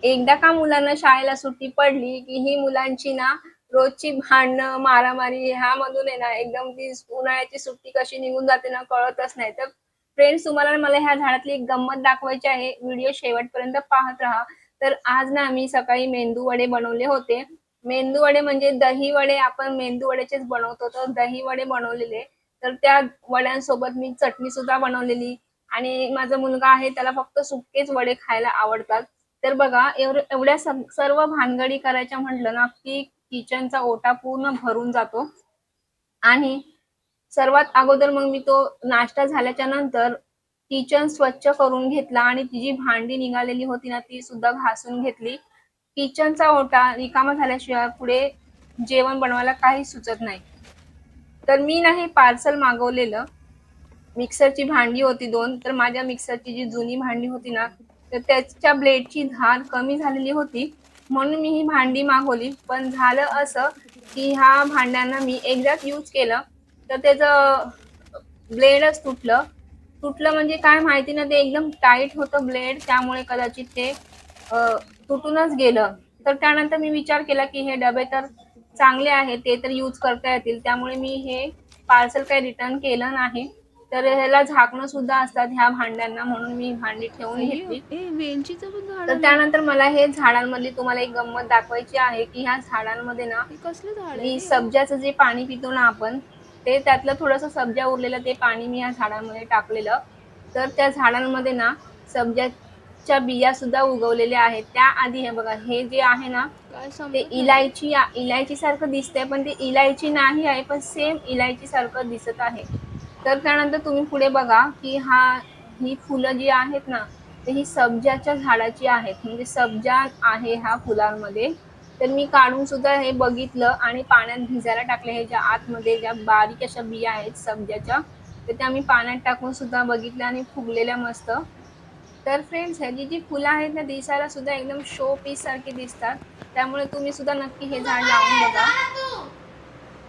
एकदा का मुलांना शाळेला सुट्टी पडली, की ही मुलांची ना रोजची भांडणं, मारामारी ह्यामधून आहे ना एकदम ती उन्हाळ्याची सुट्टी कशी निघून जाते ना कळतच नाही. तर फ्रेंड्स तुम्हाला मला ह्या झाडातली एक गंमत दाखवायची आहे. व्हिडिओ शेवटपर्यंत पाहत राहा. तर आज ना मी सकाळी मेंदू वडे बनवले होते. मेंदू वडे म्हणजे दही वडे आपण मेंदू वड्याचेच बनवतो. तर दही वडे बनवलेले. तर त्या वड्यांसोबत मी चटणी सुद्धा बनवलेली आणि माझा मुलगा आहे त्याला फक्त सुकेच वडे खायला आवडतात. तर बघा एवढ्या सर्व भानगडी करायच्या म्हटलं ना, की किचनचा ओटा पूर्ण भरून जातो आणि सर्वात अगोदर मग मी तो नाश्ता झाल्याच्या नंतर किचन स्वच्छ करून घेतला आणि ती जी भांडी निघालेली होती ना, ती सुद्धा घासून घेतली. किचनचा ओटा रिकामा झाल्याशिवाय पुढे जेवण बनवायला काही सुचत नाही. तर मी ना हे पार्सल मागवलेलं. मिक्सरची भांडी होती 2 तर माझ्या मिक्सरची जी जुनी भांडी होती ना, तर त्याच्या ब्लेडची धार कमी झालेली होती. म्हणून मी ही भांडी मागवली. पण झालं असं, की ह्या भांड्यांना मी एकदाच यूज केलं, तर त्याचं ब्लेडच तुटलं. तुटलं म्हणजे काय माहिती नाही, ते एकदम टाईट होतं ब्लेड त्यामुळे कदाचित ते अ, तुटूनच गेलं. तर त्यानंतर मी विचार केला, की हे डबे तर चांगले आहेत, ते तर यूज करता येतील. त्यामुळे मी हे पार्सल काही रिटर्न केलं नाही. तर ह्याला झाकणं सुद्धा असतात ह्या भांड्यांना म्हणून मी भांडी ठेवून आई घेतली. ए वेलचीचं पण झाड तर आलंय. त्यानंतर मला हे झाडांमधली तुम्हाला एक गंमत दाखवायची आहे, की ह्या झाडांमध्ये ना हे कसलं झाड आहे मी रे हो? सब्जाचं जे पाणी पितो ना आपण, ते त्यातलं थोडंसं सब्जा उरलेलं ते पाणी मी ह्या झाडांमध्ये टाकलेलं. तर त्या झाडांमध्ये ना सब्जाच्या बिया सुद्धा उगवलेल्या आहेत. त्याआधी हे बघा, हे जे आहे ना, काय ते समजत नाही रे. इलायची सारखं दिसतंय, पण ते इलायची नाही आहे, पण सेम इलायची सारखं दिसत आहे. तर त्यानंतर तुम्ही पुढे बघा, की ही फुलं जी आहेत ना, तर ही सब्जाच्या झाडाची आहेत. म्हणजे सब्जा आहे ह्या फुलांमध्ये. तर मी काढून सुद्धा हे बघितलं आणि पाण्यात भिजायला टाकले. ह्याच्या आतमध्ये ज्या बारीक अशा बिया आहेत सब्जाच्या, तर त्या मी पाण्यात टाकून सुद्धा बघितल्या आणि फुगलेल्या मस्त. तर फ्रेंड्स ह्याची जी फुलं आहेत ना, दिसायला सुद्धा एकदम शो पीस सारखी दिसतात. त्यामुळे तुम्ही सुद्धा नक्की हे झाड लावून बघा.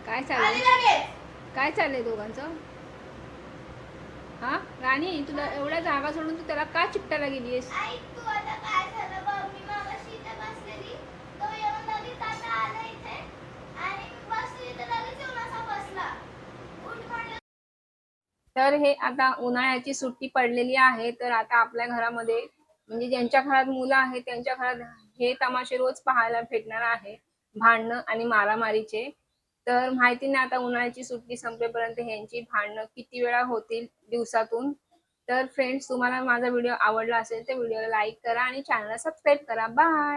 काय चाललंय? काय चाललंय दोघांचं? हा राणी, तुला एवढ्या जागा सोडून तू त्याला का चिकटायला गेलीयस? तर हे आता उन्हाळ्याची सुट्टी पडलेली आहे. तर आता आपल्या घरामध्ये म्हणजे ज्यांच्या घरात मुलं आहेत त्यांच्या घरात हे तमाशे रोज पाहायला भेटणार आहे. भांडणं आणि मारामारीचे. तर माहिती नाही आता उन्हाळ्याची सुट्टी संपेपर्यंत ह्यांची भांडणं किती वेळा होतील दिवसातून. तर फ्रेंड्स तुम्हाला माझा व्हिडिओ आवडला असेल तर व्हिडिओला लाईक करा आणि चॅनलला सबस्क्राईब करा. बाय.